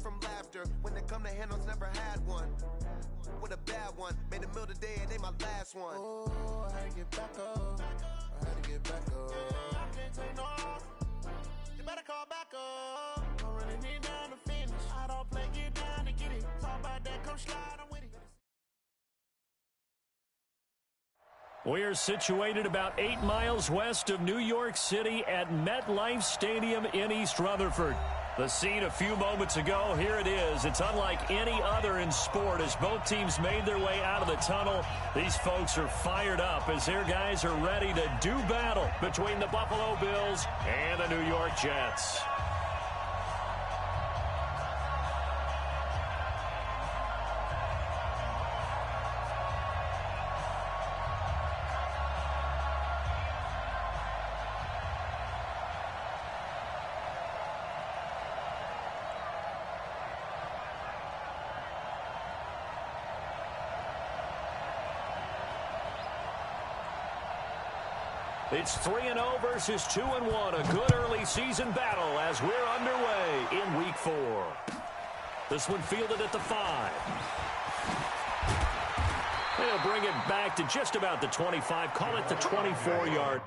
from laughter. When they come to handles, never had one. With a bad one, made a meal today and they my last one. Oh, I had to get back up. I had to get back up. I can't take no loss. You better call back up. I'm really need down to finish. I don't play, get down to get it. Talk about that, come slide, I'm with it. We are situated about 8 miles west of New York City at MetLife Stadium in East Rutherford. The scene a few moments ago, here it is. It's unlike any other in sport as both teams made their way out of the tunnel. These folks are fired up as their guys are ready to do battle between the Buffalo Bills and the New York Jets. It's 3-0 versus 2-1. A good early season battle as we're underway in Week 4. This one fielded at the 5. They'll bring it back to just about the 25. Call it the 24-yard.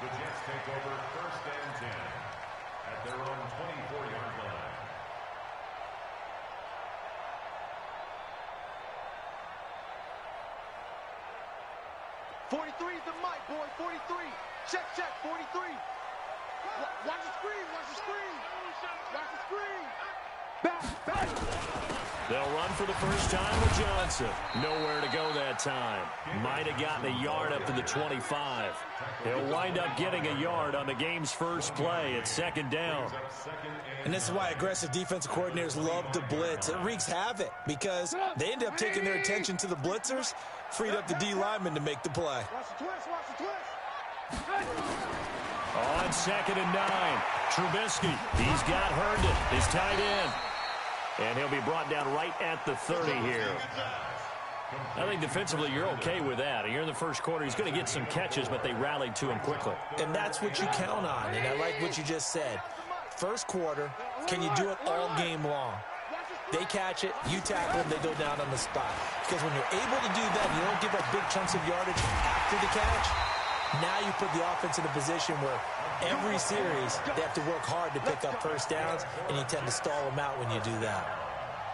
The Jets take over 1st and 10 at their own 24-yard line. '43 is the mic, boy. 43. Check, 43. Watch the screen. Watch the screen. Watch the screen. Back. They'll run for the first time with Johnson. Nowhere to go that time. Might have gotten a yard up to the 25. He'll wind up getting a yard on the game's first play at 2nd down. And this is why aggressive defensive coordinators love to blitz. It wreaks havoc because they end up taking their attention to the blitzers, freed up the D lineman to make the play. Watch the twist. Watch the twist. On 2nd and 9, Trubisky. He's got Herndon, his tight end. And he'll be brought down right at the 30 here. I think defensively you're okay with that. Here in the first quarter, he's going to get some catches, but they rallied to him quickly. And that's what you count on, and I like what you just said. First quarter, can you do it all game long? They catch it, you tackle them, they go down on the spot. Because when you're able to do that, and you don't give up big chunks of yardage after the catch, now you put the offense in a position where every series they have to work hard to pick up first downs, and you tend to stall them out when you do that.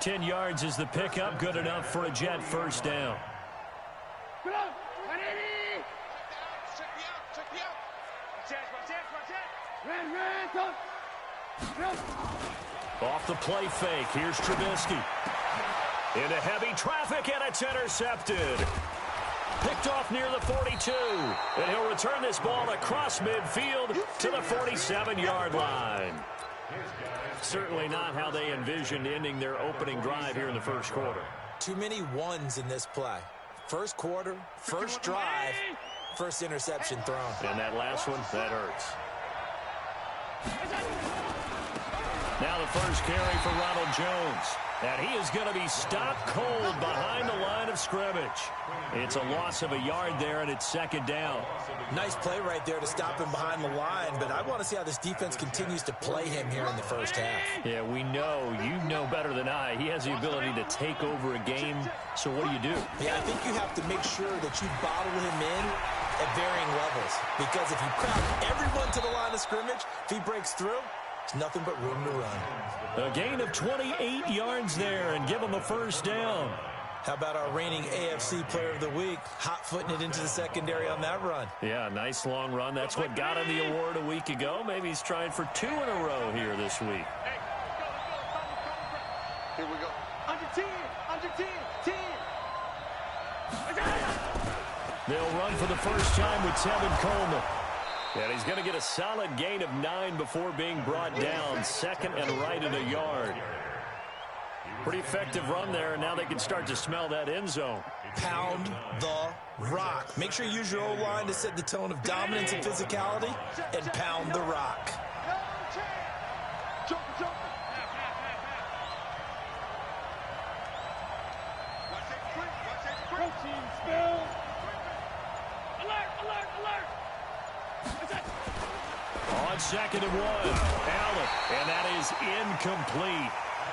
10 yards is the pickup, good enough for a Jet first down. Off the play fake, here's Trubisky. Into heavy traffic, and it's intercepted. Picked off near the 42, and he'll return this ball across midfield to the 47-yard line. Certainly not how they envisioned ending their opening drive here in the first quarter. Too many ones in this play. First quarter, first drive, first interception thrown. And that last one, that hurts. Now the first carry for Ronald Jones. And he is going to be stopped cold behind the line of scrimmage. It's a loss of a yard there, and it's second down. Nice play right there to stop him behind the line, but I want to see how this defense continues to play him here in the first half. Yeah, we know. You know better than I. He has the ability to take over a game, so what do? Yeah, I think you have to make sure that you bottle him in at varying levels, because if you crowd everyone to the line of scrimmage, if he breaks through, there's nothing but room to run. A gain of 28 yards there and give him a first down. How about our reigning AFC Player of the Week, hot-footing it into the secondary on that run? Yeah, nice long run. That's what got him the award a week ago. Maybe he's trying for 2 in a row here this week. Here we go. Under 10, 10. They'll run for the first time with Tevin Coleman. And he's going to get a solid gain of 9 before being brought down. Second and right in a yard. Pretty effective run there, and now they can start to smell that end zone. Pound the rock. Make sure you use your O-line to set the tone of dominance and physicality, and pound the rock. On second and 1, Allen, and that is incomplete.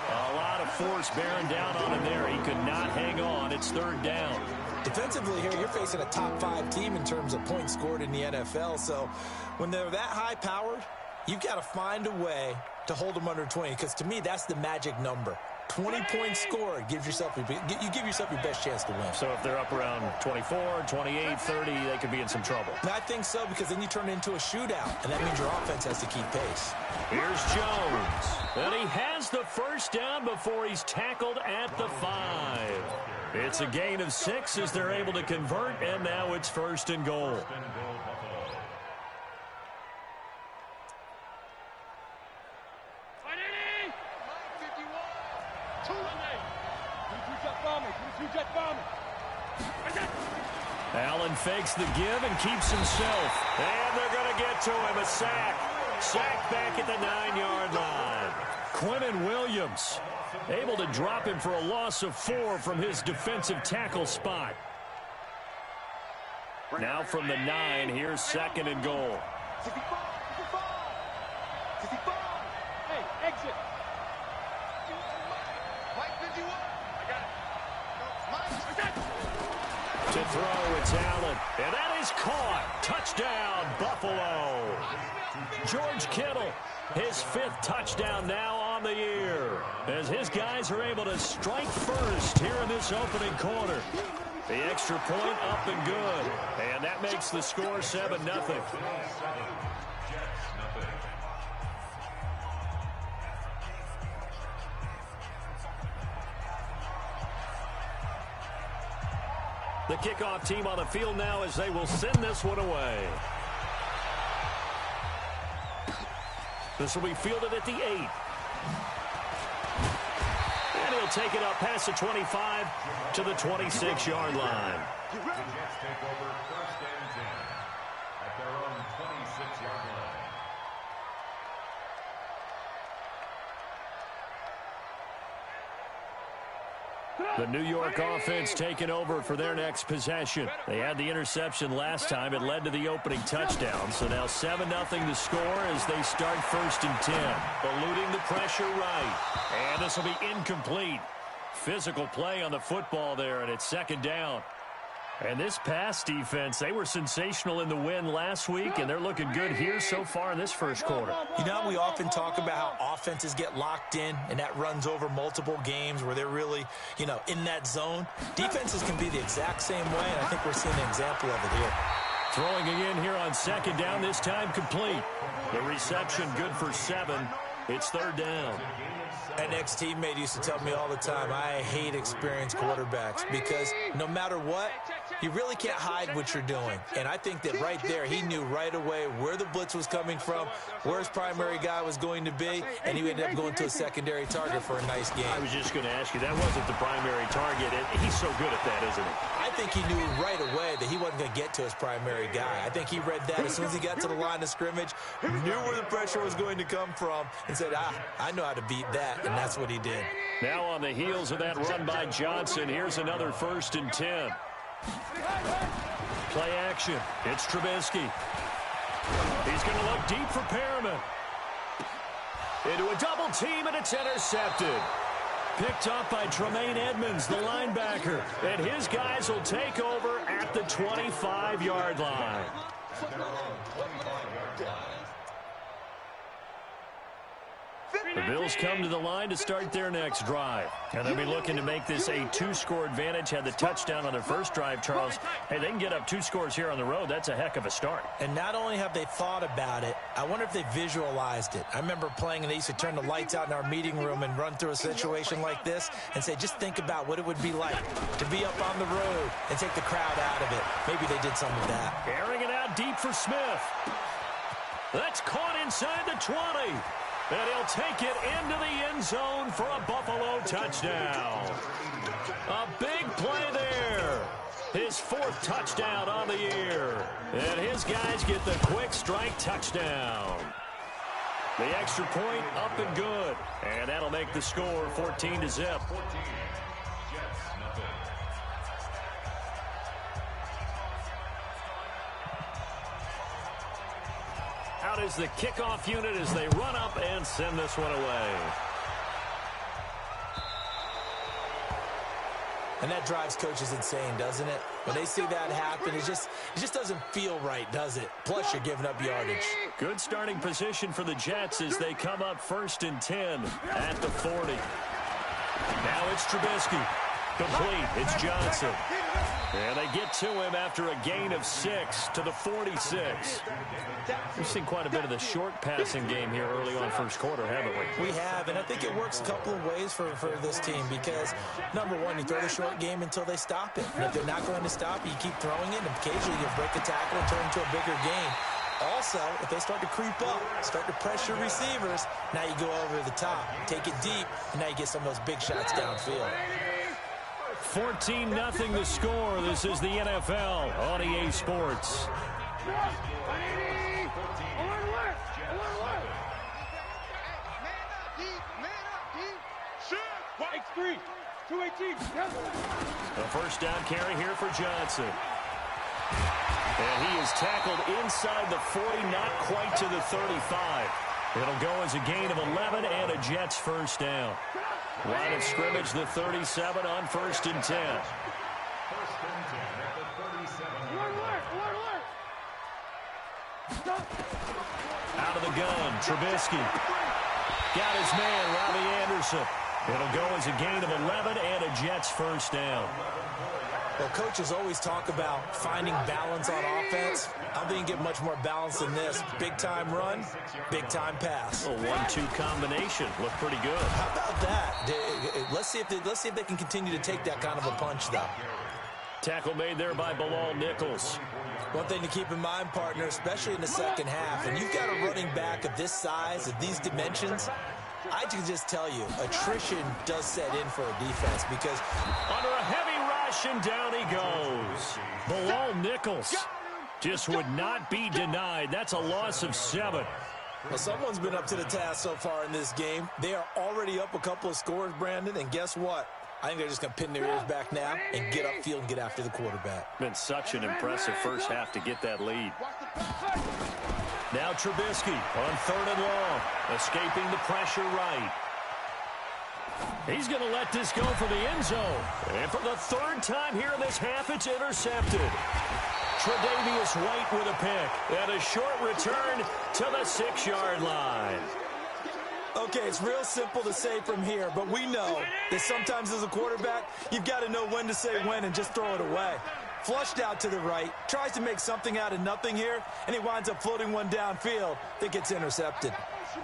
A lot of force bearing down on him there. He could not hang on. It's third down. Defensively here, you're facing a top-5 team in terms of points scored in the NFL. So when they're that high-powered, you've got to find a way to hold them under 20, because to me, that's the magic number. 20 points scored, you give yourself your best chance to win. So if they're up around 24, 28, 30, they could be in some trouble. And I think so, because then you turn it into a shootout, and that means your offense has to keep pace. Here's Jones. And he has the first down before he's tackled at the 5. It's a gain of 6 as they're able to convert, and now it's first and goal. Allen fakes the give and keeps himself. And they're going to get to him. A sack. Sack back at the 9-yard line. Quentin Williams able to drop him for a loss of 4 from his defensive tackle spot. Now from the 9, here's second and goal. Hey, exit. To throw, it's Allen. And that is caught. Touchdown, Buffalo. George Kittle, his 5th touchdown now on the year, as his guys are able to strike first here in this opening quarter. The extra point up and good. And that makes the score 7-0. The kickoff team on the field now as they will send this one away. This will be fielded at the 8. And he'll take it up past the 25 to the 26-yard line. The Jets take over first and 10 at their own 26-yard line. The New York offense taking over for their next possession. They had the interception last time. It led to the opening touchdown. So now 7-0 the score as they start first and 10. Eluding the pressure right. And this will be incomplete. Physical play on the football there, and it's second down. And this pass defense, they were sensational in the win last week, and they're looking good here so far in this first quarter. You know, we often talk about how offenses get locked in, and that runs over multiple games where they're really, in that zone. Defenses can be the exact same way, and I think we're seeing an example of it here. Throwing again here on second down, this time complete. The reception good for 7. It's third down. An ex-teammate used to tell me all the time, I hate experienced quarterbacks because no matter what, you really can't hide what you're doing. And I think that right there, he knew right away where the blitz was coming from, where his primary guy was going to be, and he ended up going to a secondary target for a nice game. I was just going to ask you, that wasn't the primary target, and he's so good at that, isn't he? I think he knew right away that he wasn't going to get to his primary guy. I think he read that as soon as he got to the line of scrimmage, knew where the pressure was going to come from, and said, I know how to beat that, and that's what he did. Now on the heels of that run by Johnson, here's another 1st and 10. Play action. It's Trubisky. He's going to look deep for Perriman. Into a double team, and it's intercepted. Picked up by Tremaine Edmonds, the linebacker. And his guys will take over at the 25-yard line. The Bills come to the line to start their next drive. And they'll be looking to make this a 2-score advantage. Had the touchdown on their first drive, Charles. Hey, they can get up 2 scores here on the road. That's a heck of a start. And not only have they thought about it, I wonder if they visualized it. I remember playing, and they used to turn the lights out in our meeting room and run through a situation like this and say, just think about what it would be like to be up on the road and take the crowd out of it. Maybe they did some of that. Airing it out deep for Smith. That's caught inside the 20. And he'll take it into the end zone for a Buffalo touchdown. A big play there. His 4th touchdown on the year. And his guys get the quick strike touchdown. The extra point up and good. And that'll make the score 14-0. Out is the kickoff unit as they run up and send this one away. And that drives coaches insane, doesn't it? When they see that happen, it just doesn't feel right, does it? Plus, you're giving up yardage. Good starting position for the Jets as they come up 1st and 10 at the 40. Now it's Trubisky. Complete. It's Johnson. And they get to him after a gain of 6 to the 46. We've seen quite a bit of the short passing game here early on first quarter, haven't we? We have, and I think it works a couple of ways for this team because, number one, you throw the short game until they stop it. And if they're not going to stop it, you keep throwing it, and occasionally you break a tackle and turn into a bigger gain. Also, if they start to creep up, start to pressure receivers, now you go over the top, take it deep, and now you get some of those big shots downfield. 14-0 the score. This is the NFL on EA Sports. X3, 218. A first down carry here for Johnson. And he is tackled inside the 40, not quite to the 35. It'll go as a gain of 11 and a Jets first down. Line of scrimmage, the 37 on 1st and 10. Out of the gun, Trubisky. Got his man, Robbie Anderson. It'll go as a gain of 11 and a Jets first down. Well, coaches always talk about finding balance on offense. I don't think you get much more balance than this. Big-time run, big-time pass. A 1-2 combination. Looked pretty good. How about that? Let's see if they can continue to take that kind of a punch, though. Tackle made there by Bilal Nichols. One thing to keep in mind, partner, especially in the second half, and you've got a running back of this size, of these dimensions, I can just tell you, attrition does set in for a defense because under a heavy rush, and down he goes. Bilal Nichols just would not be denied. That's a loss of 7. Well, someone's been up to the task so far in this game. They are already up a couple of scores, Brandon, and guess what? I think they're just going to pin their ears back now and get upfield and get after the quarterback. Been such an impressive first half to get that lead. Now Trubisky on 3rd and long, escaping the pressure right. He's going to let this go for the end zone. And for the 3rd time here in this half, it's intercepted. Tre'Davious White with a pick and a short return to the 6-yard line. Okay, it's real simple to say from here, but we know that sometimes as a quarterback, you've got to know when to say when and just throw it away. Flushed out to the right, tries to make something out of nothing here, and he winds up floating one downfield that gets intercepted. I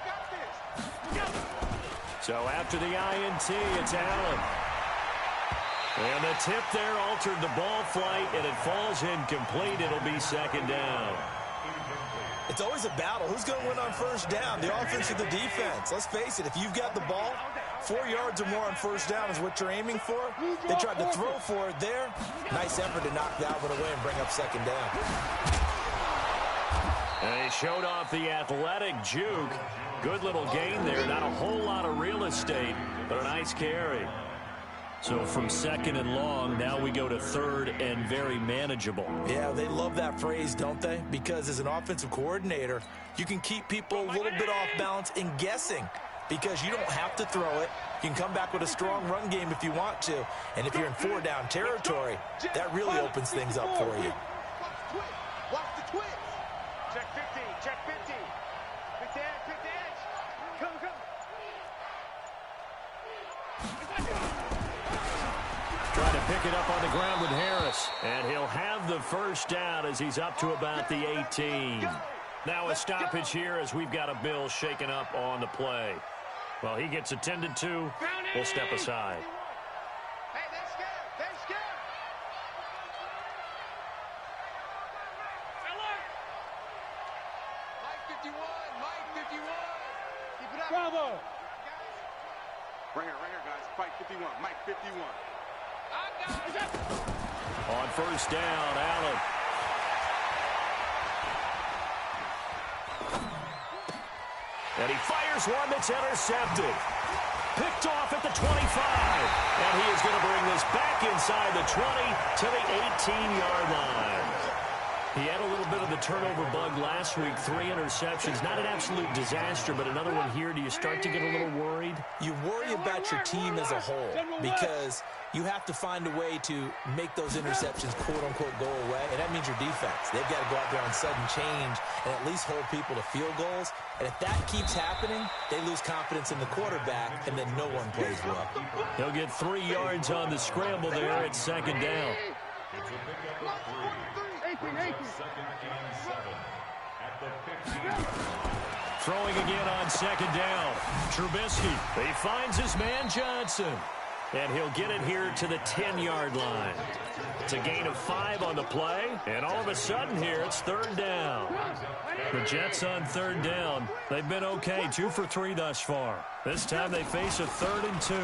got this. So after the INT, it's Allen. And the tip there altered the ball flight, and it falls incomplete. It'll be second down. It's always a battle. Who's going to win on first down, the offense or the defense? Let's face it, if you've got the ball, 4 yards or more on first down is what you're aiming for. They tried to throw for it there. Nice effort to knock that one away and bring up second down. And he showed off the athletic juke. Good little gain there. Not a whole lot of real estate, but a nice carry. So from second and long, now we go to third and very manageable. Yeah, they love that phrase, don't they? Because as an offensive coordinator, you can keep people a little bit off balance and guessing because you don't have to throw it. You can come back with a strong run game if you want to. And if you're in 4-down territory, that really opens things up for you. Watch the twitch. Check 50. Check 50. Pick the edge. Pick the edge. Come. Trying to pick it up on the ground with Harris. And he'll have the first down as he's up to about the 18. Now a stoppage here as we've got a Bill shaken up on the play. Well, he gets attended to. We'll step aside. Hey, they're scared. They're scared. Mike 51. Mike 51. Keep it up. Bravo. Right here, guys. Fight 51. Mike 51. On first down, Allen. And he fires one that's intercepted. Picked off at the 25. And he is going to bring this back inside the 20 to the 18-yard line. He had a little bit of the turnover bug last week, 3 interceptions. Not an absolute disaster, but another one here. Do you start to get a little worried? You worry about your team as a whole because you have to find a way to make those interceptions, quote-unquote, go away, and that means your defense. They've got to go out there on sudden change and at least hold people to field goals. And if that keeps happening, they lose confidence in the quarterback, and then no one plays well. He'll get 3 yards on the scramble there at second down. It's a pickup of 3. Second and 7 at the 15. Throwing again on second down. Trubisky. He finds his man Johnson. And he'll get it here to the 10-yard line. It's a gain of 5 on the play. And all of a sudden here, it's third down. The Jets on third down. They've been okay, 2 for 3 thus far. This time they face a 3rd and 2.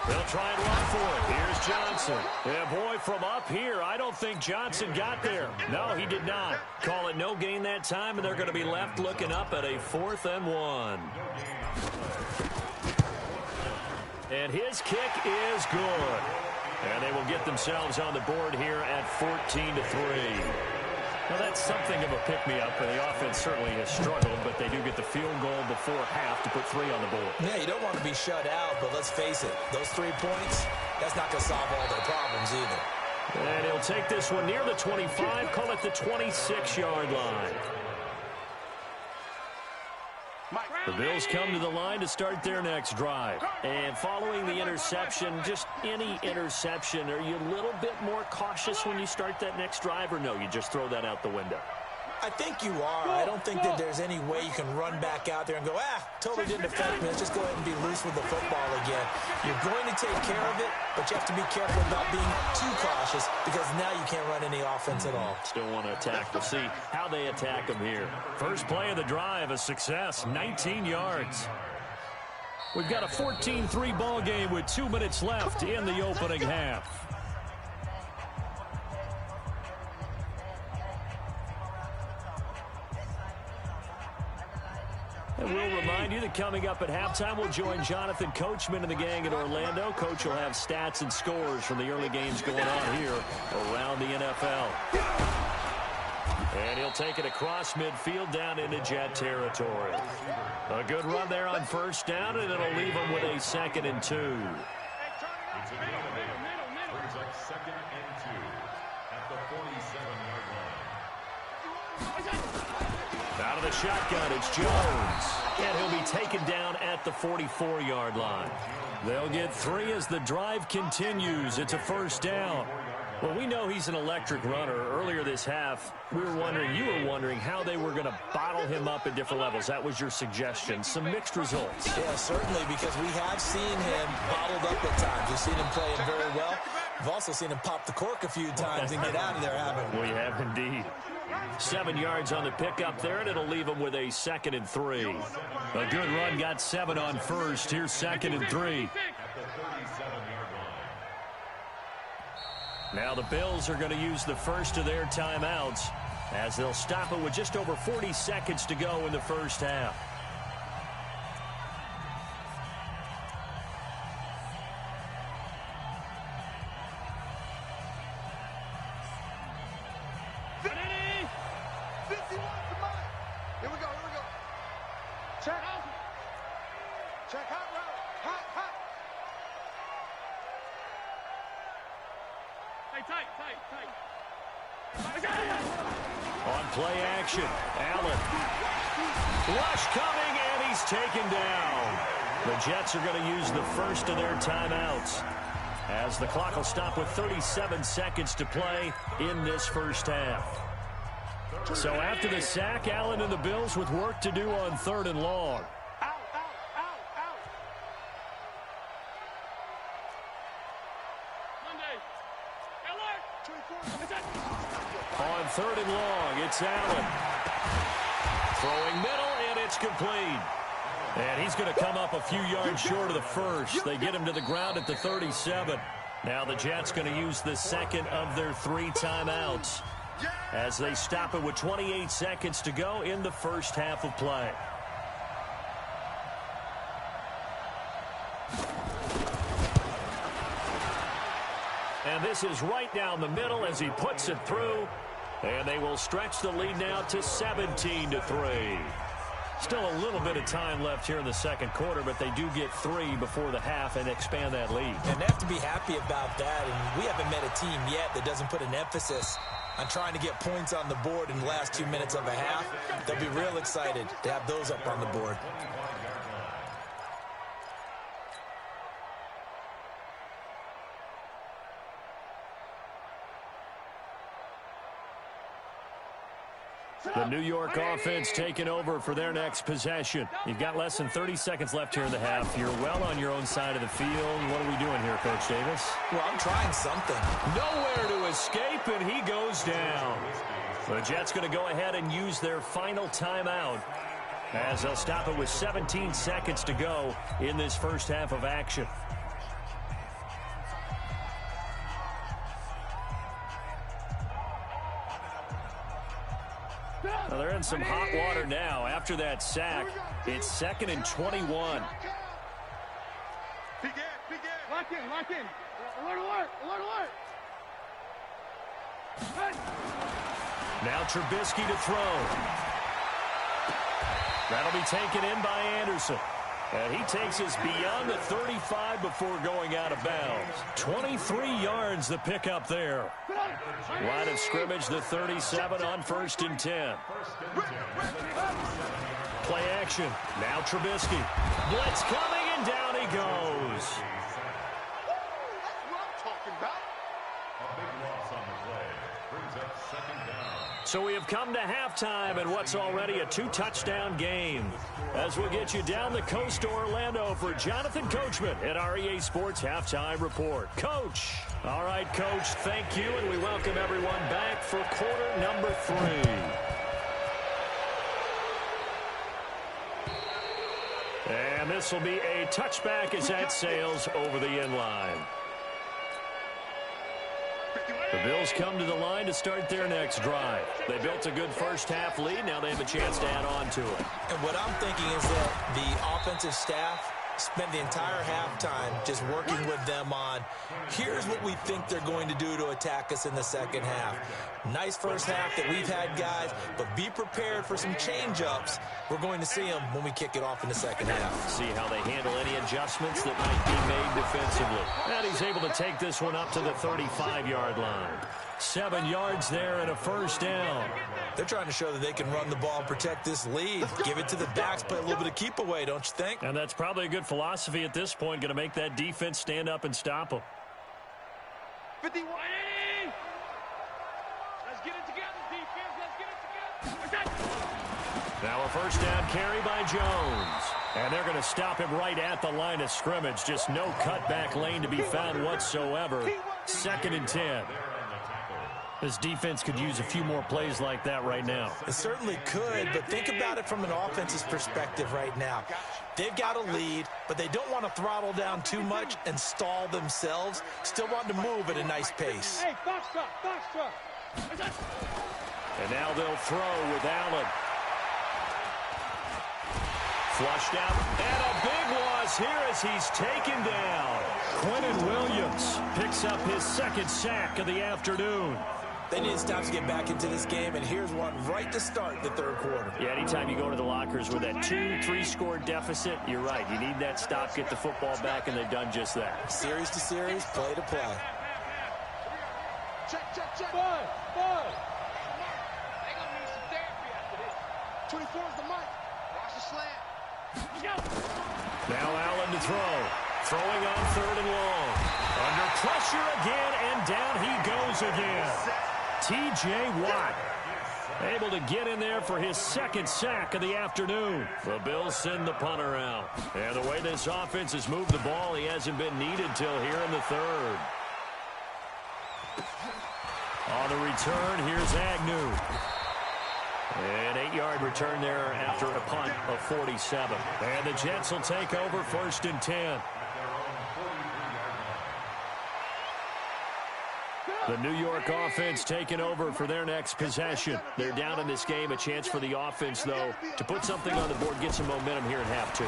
They'll try and run for it. Here's Johnson. Yeah, boy, from up here, I don't think Johnson got there. No, he did not. Call it no gain that time, and they're going to be left looking up at a 4th and 1. And his kick is good. And they will get themselves on the board here at 14-3. Now, that's something of a pick-me-up, and the offense certainly has struggled, but they do get the field goal before half to put 3 on the board. Yeah, you don't want to be shut out, but let's face it, those 3 points, that's not going to solve all their problems either. And he'll take this one near the 25, call it the 26-yard line. The Bills come to the line to start their next drive. And following the interception, just any interception, are you a little bit more cautious when you start that next drive, or no, you just throw that out the window? I think you are. I don't think that there's any way you can run back out there and go, totally didn't affect me. Let's just go ahead and be loose with the football again. You're going to take care of it, but you have to be careful about being too cautious because now you can't run any offense at all. Still want to attack. We'll see how they attack them here. First play of the drive, a success, 19 yards. We've got a 14-3 ball game with 2 minutes left in the opening half. And we'll remind you that coming up at halftime, we'll join Jonathan Coachman and the gang in Orlando. Coach will have stats and scores from the early games going on here around the NFL. And he'll take it across midfield down into Jet territory. A good run there on first down, and it'll leave him with a 2nd and 2. It's a middle. Brings up 2nd and 2 at the 47-yard line. Out of the shotgun, it's Jones. And he'll be taken down at the 44-yard line. They'll get 3 as the drive continues. It's a first down. Well, we know he's an electric runner. Earlier this half, you were wondering how they were going to bottle him up at different levels. That was your suggestion. Some mixed results. Yeah, certainly, because we have seen him bottled up at times. We've seen him playing very well. We've also seen him pop the cork a few times and get out of there, haven't we? We have indeed. 7 yards on the pickup there, and it'll leave him with a 2nd and 3. A good run got 7 on first. Here's 2nd and 3. Now the Bills are going to use the first of their timeouts as they'll stop it with just over 40 seconds to go in the first half. On play action, Allen. Rush coming, and he's taken down. The Jets are going to use the first of their timeouts as the clock will stop with 37 seconds to play in this first half. So after the sack, Allen and the Bills with work to do on 3rd and long. On 3rd and long, it's Allen. Throwing middle, and it's complete. And he's going to come up a few yards short of the first. They get him to the ground at the 37. Now the Jets going to use the second of their 3 timeouts as they stop it with 28 seconds to go in the first half of play. And this is right down the middle as he puts it through. And they will stretch the lead now to 17-3. Still a little bit of time left here in the second quarter, but they do get 3 before the half and expand that lead. And they have to be happy about that. And we haven't met a team yet that doesn't put an emphasis on trying to get points on the board in the last 2 minutes of a half. They'll be real excited to have those up on the board. The New York offense taking over for their next possession. You've got less than 30 seconds left here in the half. You're well on your own side of the field. What are we doing here, Coach Davis? Well, I'm trying something. Nowhere to escape, and he goes down. The Jets going to go ahead and use their final timeout as they'll stop it with 17 seconds to go in this first half of action. Well, they're in some hot water now. After that sack, it's 2nd and 21. Lock in. Alert. Now Trubisky to throw. That'll be taken in by Anderson. And he takes us beyond the 35 before going out of bounds. 23 yards the pickup there. Line of scrimmage, the 37 on 1st and 10. Play action. Now Trubisky. Blitz coming, and down he goes. That's what I'm talking about. A big loss on the play. Brings up 2nd down. So we have come to halftime in what's already a 2-touchdown game. As we'll get you down the coast to Orlando for Jonathan Coachman at our EA Sports Halftime Report. Coach. All right, Coach, thank you, and we welcome everyone back for quarter number 3. And this will be a touchback as that sails over the end line. The Bills come to the line to start their next drive. They built a good first half lead. Now they have a chance to add on to it. And what I'm thinking is that the offensive staff spent the entire halftime just working with them on, here's what we think they're going to do to attack us in the second half. Nice first half that we've had, guys, but be prepared for some change-ups. We're going to see them when we kick it off in the second half. See how they handle any adjustments that might be made defensively. And he's able to take this one up to the 35-yard line. 7 yards there and a first down. They're trying to show that they can run the ball and protect this lead. Give it to the backs, play a little bit of keep away, don't you think? And that's probably a good philosophy at this point, going to make that defense stand up and stop them. 51. Now a first down carry by Jones. And they're going to stop him right at the line of scrimmage. Just no cutback lane to be found whatsoever. 2nd and 10. This defense could use a few more plays like that right now. It certainly could, but think about it from an offense's perspective right now. They've got a lead, but they don't want to throttle down too much and stall themselves. Still want to move at a nice pace. Hey, box truck, box truck. And now they'll throw with Allen. Flushed out, and a big loss here as he's taken down. Quentin Williams picks up his 2nd sack of the afternoon. They need to stop to get back into this game, and here's one right to start the 3rd quarter. Yeah, anytime you go to the lockers with that 2-3 score deficit, you're right. You need that stop, get the football back, and they've done just that. Series to series, play to play. Check. Bud. They're going to need some therapy after this. 24 is the mic. Watch the slant. Now Allen to throw. Throwing on 3rd and long. Under pressure again, and down he goes again. T.J. Watt able to get in there for his 2nd sack of the afternoon. The Bills send the punter out. And the way this offense has moved the ball, he hasn't been needed till here in the 3rd. On the return, here's Agnew. An 8-yard return there after a punt of 47. And the Jets will take over 1st and 10. The New York offense taking over for their next possession. They're down in this game. A chance for the offense, though, to put something on the board, get some momentum here in half 2.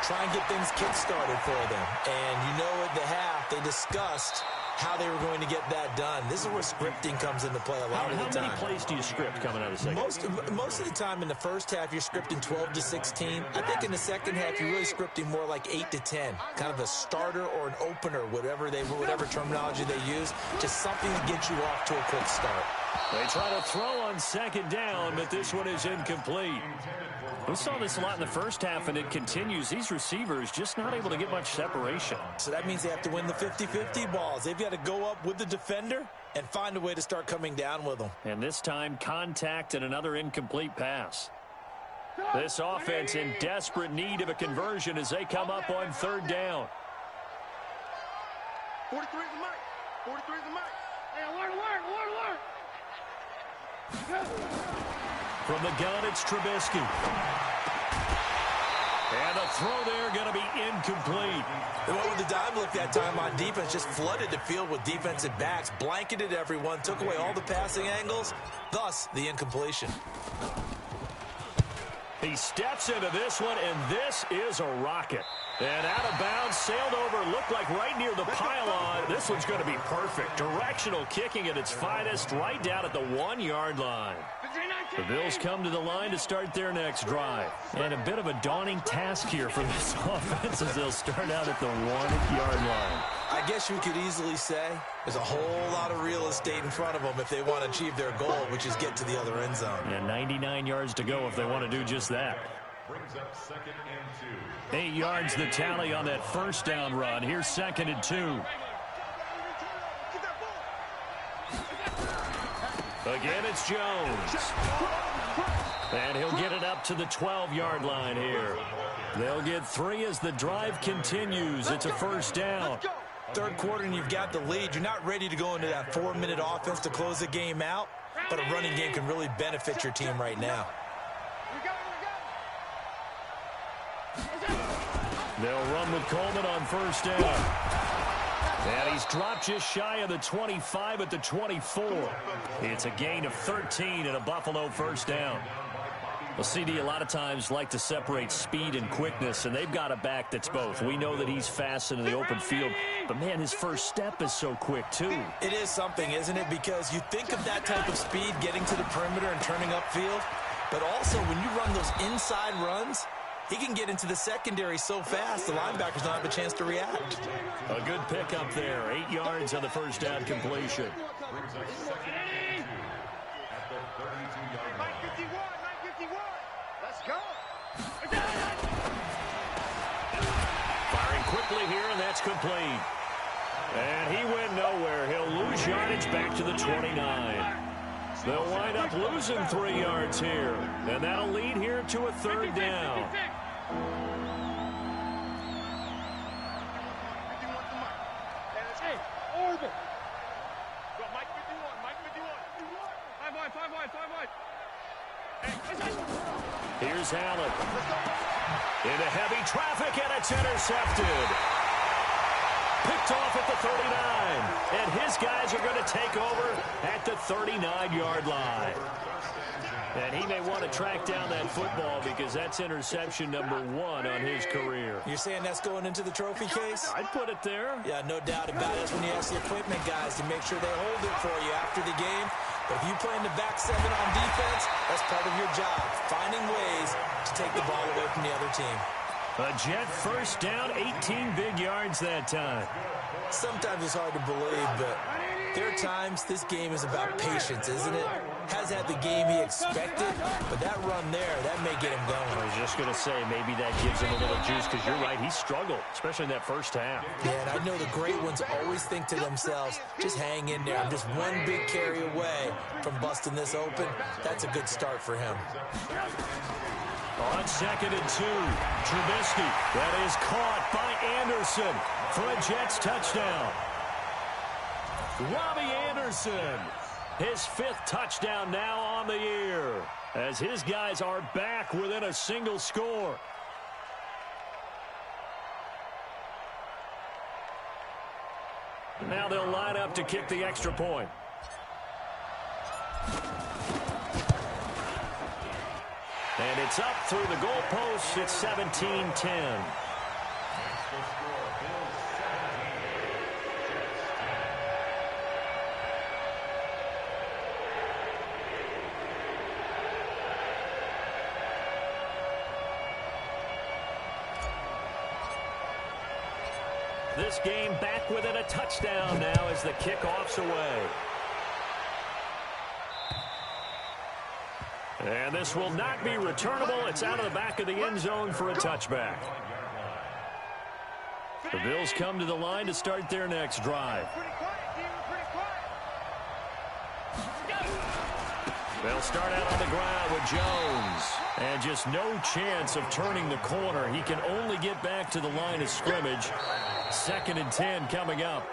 Try and get things kick-started for them. And you know at the half, they discussed how they were going to get that done. This is where scripting comes into play a lot of the time. How many plays do you script coming out of the second? Most of the time in the first half, you're scripting 12 to 16. I think in the second half, you're really scripting more like 8 to 10. Kind of a starter or an opener, whatever terminology they use. Just something to get you off to a quick start. They try to throw on 2nd down, but this one is incomplete. We saw this a lot in the first half, and it continues. These receivers just not able to get much separation. So that means they have to win the 50-50 balls. They've got to go up with the defender and find a way to start coming down with them. And this time, contact and another incomplete pass. This offense in desperate need of a conversion as they come up on 3rd down. 43 is the mic. 43 is the mic. Hey, alert. From the gun, it's Trubisky. And the throw there going to be incomplete. They went with the dime look that time on defense, just flooded the field with defensive backs, blanketed everyone, took away all the passing angles, thus the incompletion. He steps into this one, and this is a rocket. And out of bounds, sailed over, looked like right near the pylon. This one's going to be perfect. Directional kicking at its finest, right down at the 1-yard line. The Bills come to the line to start their next drive. And a bit of a daunting task here for this offense as they'll start out at the 1-yard line. I guess you could easily say there's a whole lot of real estate in front of them if they want to achieve their goal, which is get to the other end zone. Yeah, 99 yards to go if they want to do just that. Brings up 2nd and 2. 8 yards the tally on that first down run. Here's 2nd and 2. Again, it's Jones. And he'll get it up to the 12-yard line here. They'll get 3 as the drive continues. It's a first down. 3rd quarter and you've got the lead. You're not ready to go into that 4-minute offense to close the game out, but a running game can really benefit your team right now. They'll run with Coleman on first down. And he's dropped just shy of the 25 at the 24. It's a gain of 13 and a Buffalo first down. Well, CD, a lot of times like to separate speed and quickness, and they've got a back that's both. We know that he's fast in the open field, but, man, his first step is so quick, too. It is something, isn't it? Because you think of that type of speed getting to the perimeter and turning upfield, but also when you run those inside runs, he can get into the secondary so fast, the linebackers don't have a chance to react. A good pickup there. 8 yards on the first down completion. Let's go. Firing quickly here, and that's complete. And he went nowhere. He'll lose yardage back to the 29. They'll wind up losing 3 yards here, and that'll lead here to a 3rd down. Here's Allen. Into heavy traffic, and it's intercepted. Picked off at the 39. And his guys are going to take over at the 39-yard line. And he may want to track down that football because that's interception number 1 on his career. You're saying that's going into the trophy case? I'd put it there. Yeah, no doubt about it. That's when you ask the equipment guys to make sure they hold it for you after the game. But if you play in the back 7 on defense, that's part of your job, finding ways to take the ball away from the other team. A Jet first down, 18 big yards that time. Sometimes it's hard to believe, but there are times this game is about patience, isn't it? Has had the game he expected, but that run there, that may get him going. I was just going to say, maybe that gives him a little juice, because you're right, he struggled, especially in that first half. Yeah, and I know the great ones always think to themselves, just hang in there. I'm just one big carry away from busting this open. That's a good start for him. On 2nd and 2, Trubisky. That is caught by Anderson for a Jets touchdown. Robbie Anderson, his 5th touchdown now on the year, as his guys are back within a single score. Now they'll line up to kick the extra point. And it's up through the goalposts. It's 17-10. This game back within a touchdown now as the kickoff's away. And this will not be returnable. It's out of the back of the end zone for a touchback. The Bills come to the line to start their next drive. They'll start out on the ground with Jones. And just no chance of turning the corner. He can only get back to the line of scrimmage. 2nd and 10 coming up.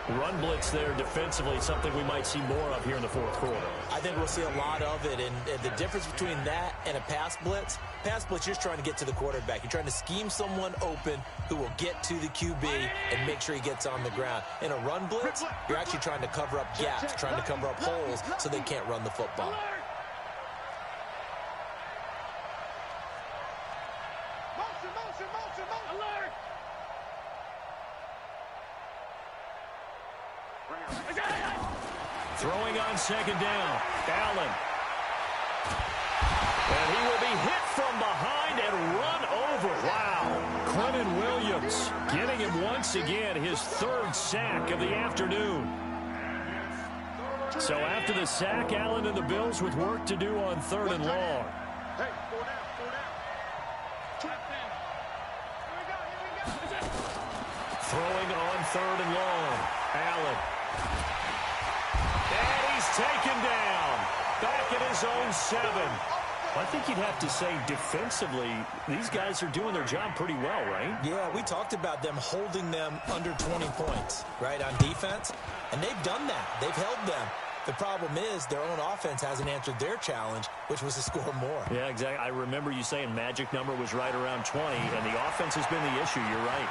Run blitz there defensively, something we might see more of here in the 4th quarter. I think we'll see a lot of it, and the difference between that and a pass blitz, you're just trying to get to the quarterback. You're trying to scheme someone open who will get to the QB and make sure he gets on the ground. In a run blitz, you're actually trying to cover up gaps, trying to cover up holes so they can't run the football. Throwing on 2nd down, Allen. And he will be hit from behind and run over. Wow. Quentin Williams getting him once again his 3rd sack of the afternoon. So after the sack, Allen and the Bills with work to do on 3rd and long. Throwing on 3rd and long, Allen. And he's taken down. Back at his own 7. I think you'd have to say defensively, these guys are doing their job pretty well, right? Yeah, we talked about them holding them under 20 points, right, on defense. And they've done that. They've held them. The problem is their own offense hasn't answered their challenge, which was to score more. Yeah, exactly. I remember you saying magic number was right around 20, and the offense has been the issue. You're right.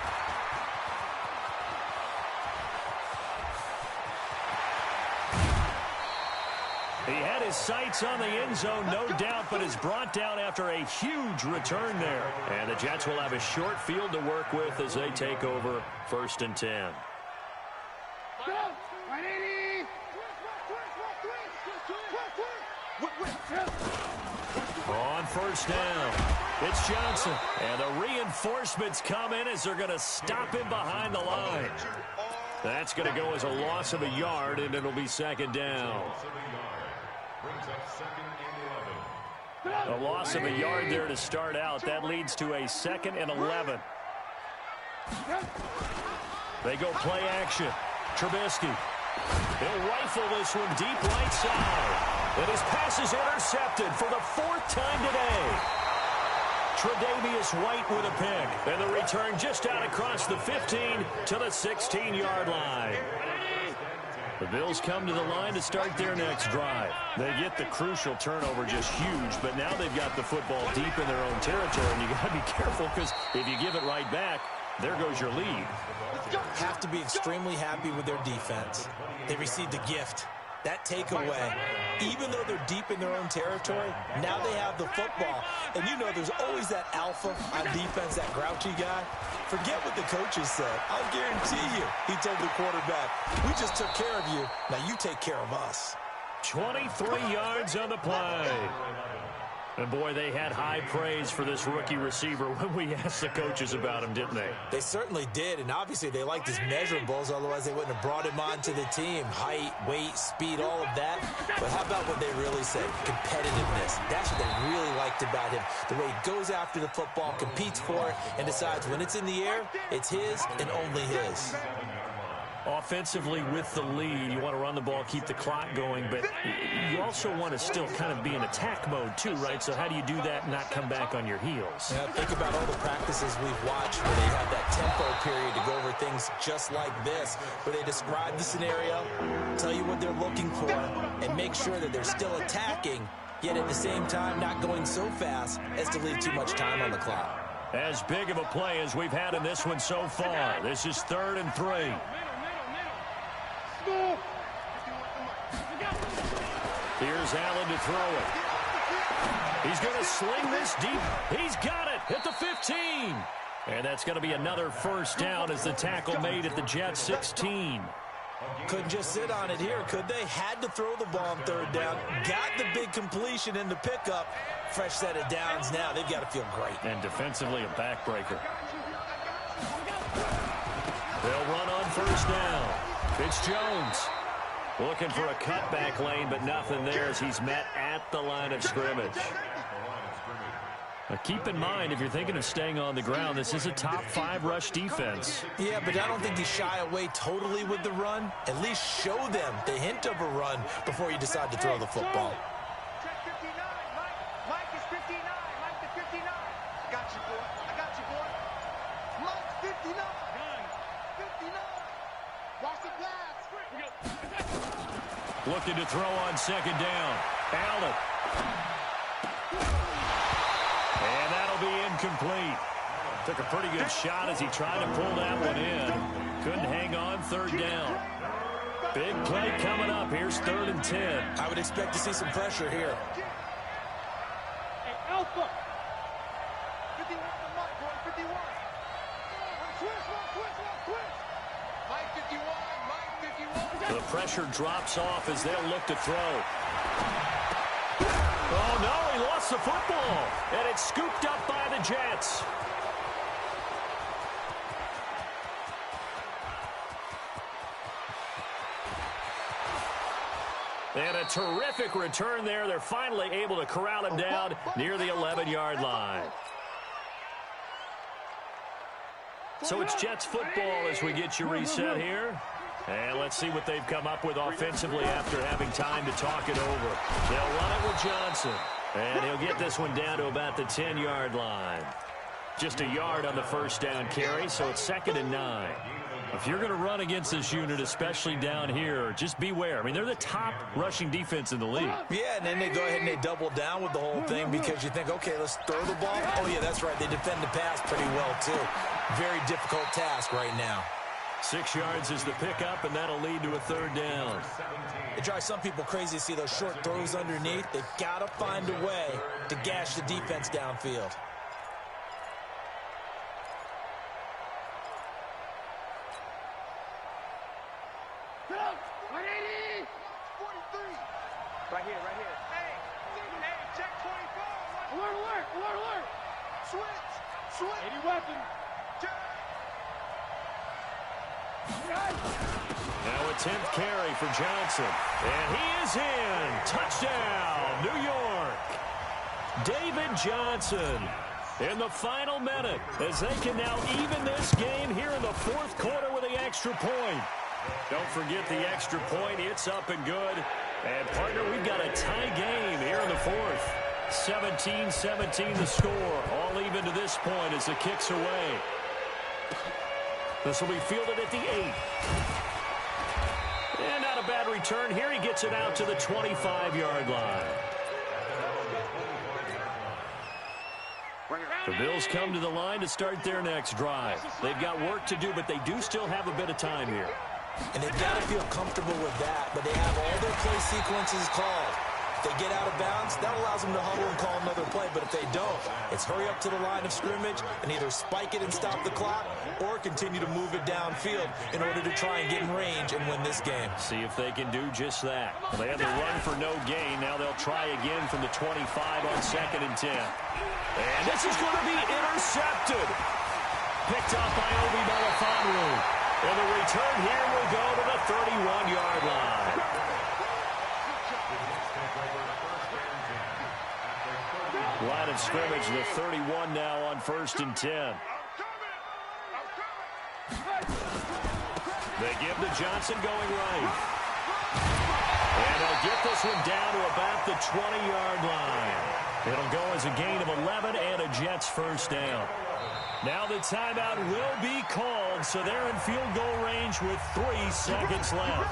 He had his sights on the end zone, no doubt, but is brought down after a huge return there. And the Jets will have a short field to work with as they take over 1st and 10. On 1st down, it's Johnson. And the reinforcements come in as they're going to stop him behind the line. That's going to go as a loss of a yard, and it'll be 2nd down. A loss of a yard there to start out. That leads to a 2nd and 11. They go play action. Trubisky He'll rifle this one deep right side. And his pass is intercepted for the 4th time today. Tre'Davious White with a pick. And the return just out across the 15 to the 16-yard line. The Bills come to the line to start their next drive. They get the crucial turnover, just huge, but now they've got the football deep in their own territory, and you got to be careful because if you give it right back, there goes your lead. Have to be extremely happy with their defense. They received a gift. That takeaway, even though they're deep in their own territory, now they have the football. And you know there's always that alpha on defense, that grouchy guy. Forget what the coaches said. I'll guarantee you, he told the quarterback, we just took care of you. Now you take care of us. 23 yards on the play. And, boy, they had high praise for this rookie receiver when we asked the coaches about him, didn't they? They certainly did, and obviously they liked his measurables, otherwise they wouldn't have brought him onto the team. Height, weight, speed, all of that. But how about what they really said? Competitiveness. That's what they really liked about him. The way he goes after the football, competes for it, and decides when it's in the air, it's his and only his. Offensively with the lead, you want to run the ball, keep the clock going, but you also want to still kind of be in attack mode too, right? So how do you do that and not come back on your heels? Yeah, think about all the practices we've watched where they have that tempo period to go over things just like this, where they describe the scenario, tell you what they're looking for, and make sure that they're still attacking, yet at the same time not going so fast as to leave too much time on the clock. As big of a play as we've had in this one so far. This is 3rd and 3. Here's Allen to throw it. He's going to sling this deep. He's got it at the 15. And that's going to be another first down as the tackle made at the Jets 16. Couldn't just sit on it here, could they? Had to throw the ball on 3rd down. Got the big completion in the pickup. Fresh set of downs now. They've got to feel great. And defensively a backbreaker. They'll run on first down. It's Jones. Looking for a cutback lane, but nothing there as he's met at the line of scrimmage. Now keep in mind, if you're thinking of staying on the ground, this is a top 5 rush defense. Yeah, but I don't think you shy away totally with the run. At least show them the hint of a run before you decide to throw the football. Check 59, Mike is 59, Mike the 59. I got you, boy. I got you, boy. Mike 59. 59. Watch the pass. Looking to throw on 2nd down. Allen. And that'll be incomplete. Took a pretty good shot as he tried to pull that one in. Couldn't hang on 3rd down. Big play coming up. Here's 3rd and 10. I would expect to see some pressure here. Hey, Alpha. 51 to Mike, boy. 51. Twist. Mike 51. Mike 51. The pressure drops off as they'll look to throw. Oh, no, he lost the football. And it's scooped up by the Jets. And a terrific return there. They're finally able to corral him down near the 11-yard line. So it's Jets football as we get you reset here. And let's see what they've come up with offensively after having time to talk it over. They'll run it with Johnson. And he'll get this one down to about the 10-yard line. Just a yard on the first down carry, so it's 2nd and 9. If you're going to run against this unit, especially down here, just beware. I mean, they're the top rushing defense in the league. Yeah, and then they go ahead and they double down with the whole thing because you think, okay, let's throw the ball. Oh, yeah, that's right. They defend the pass pretty well, too. Very difficult task right now. 6 yards is the pickup, and that'll lead to a 3rd down. It drives some people crazy to see those short throws underneath. They've got to find a way to gash the defense downfield. Right here. Hey, check 24. Alert. Switch. 80 weapon. Now a 10th carry for Johnson. And he is in. Touchdown, New York. David Johnson in the final minute as they can now even this game here in the 4th quarter with the extra point. Don't forget the extra point. It's up and good. And, partner, we've got a tie game here in the fourth. 17-17 the score. All even to this point as the kick's away. This will be fielded at the 8. And not a bad return. Here he gets it out to the 25-yard line. The Bills come to the line to start their next drive. They've got work to do, but they do still have a bit of time here. And they've got to feel comfortable with that, but they have all their play sequences called. If they get out of bounds, that allows them to huddle and call another play, but if they don't, it's hurry up to the line of scrimmage and either spike it and stop the clock or continue to move it downfield in order to try and get in range and win this game. See if they can do just that. Well, they had the run for no gain. Now they'll try again from the 25 on 2nd and 10. And this is going to be intercepted. Picked up by Obi Melifonwu. And the return here will go to the 31-yard line. Line of scrimmage, the 31 now on 1st and 10. They give to Johnson going right. And they'll get this one down to about the 20-yard line. It'll go as a gain of 11 and a Jets first down. Now the timeout will be called, so they're in field goal range with 3 seconds left.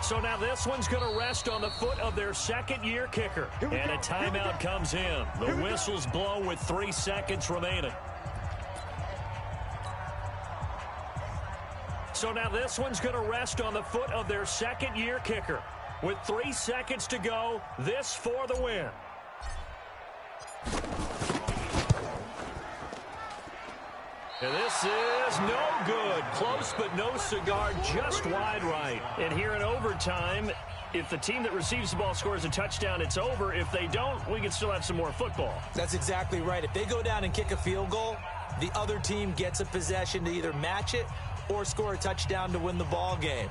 So now this one's going to rest on the foot of their second-year kicker. And a timeout comes in. The whistle's blown with 3 seconds remaining. So now this one's going to rest on the foot of their second-year kicker. With 3 seconds to go, this for the win. And this is no good. Close but no cigar, just wide right. And here in overtime, if the team that receives the ball scores a touchdown, it's over. If they don't, we can still have some more football. That's exactly right. If they go down and kick a field goal, the other team gets a possession to either match it or score a touchdown to win the ball game.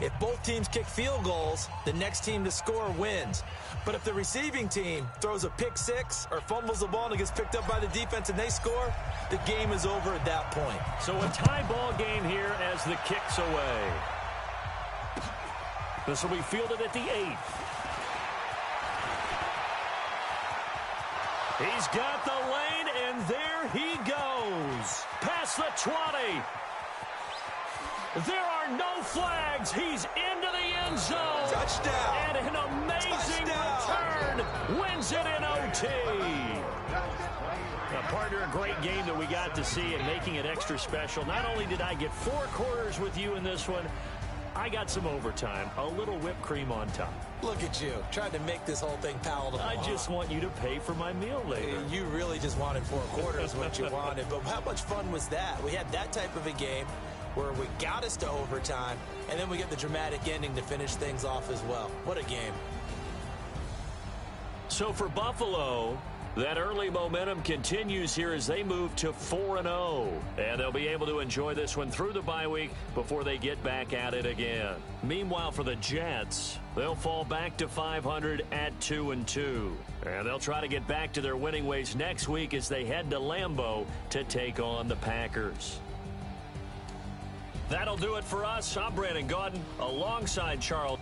If both teams kick field goals, the next team to score wins. But if the receiving team throws a pick six or fumbles the ball and it gets picked up by the defense and they score, the game is over at that point. So a tie ball game here as the kick's away. This will be fielded at the 8. He's got the lane, and there he goes. Past the 20. There are no flags. He's into the end zone. Touchdown. And an amazing return. Wins it in OT. Now, partner, a great game that we got to see and making it extra special. Not only did I get 4 quarters with you in this one, I got some overtime, a little whipped cream on top. Look at you, trying to make this whole thing palatable. I just want you to pay for my meal later. You really just wanted 4 quarters, what you wanted. But how much fun was that? We had that type of a game where we got us to overtime, and then we get the dramatic ending to finish things off as well. What a game. So for Buffalo, that early momentum continues here as they move to 4-0. And they'll be able to enjoy this one through the bye week before they get back at it again. Meanwhile, for the Jets, they'll fall back to 500 at 2-2. And they'll try to get back to their winning ways next week as they head to Lambeau to take on the Packers. That'll do it for us. I'm Brandon Gaudin alongside Charles.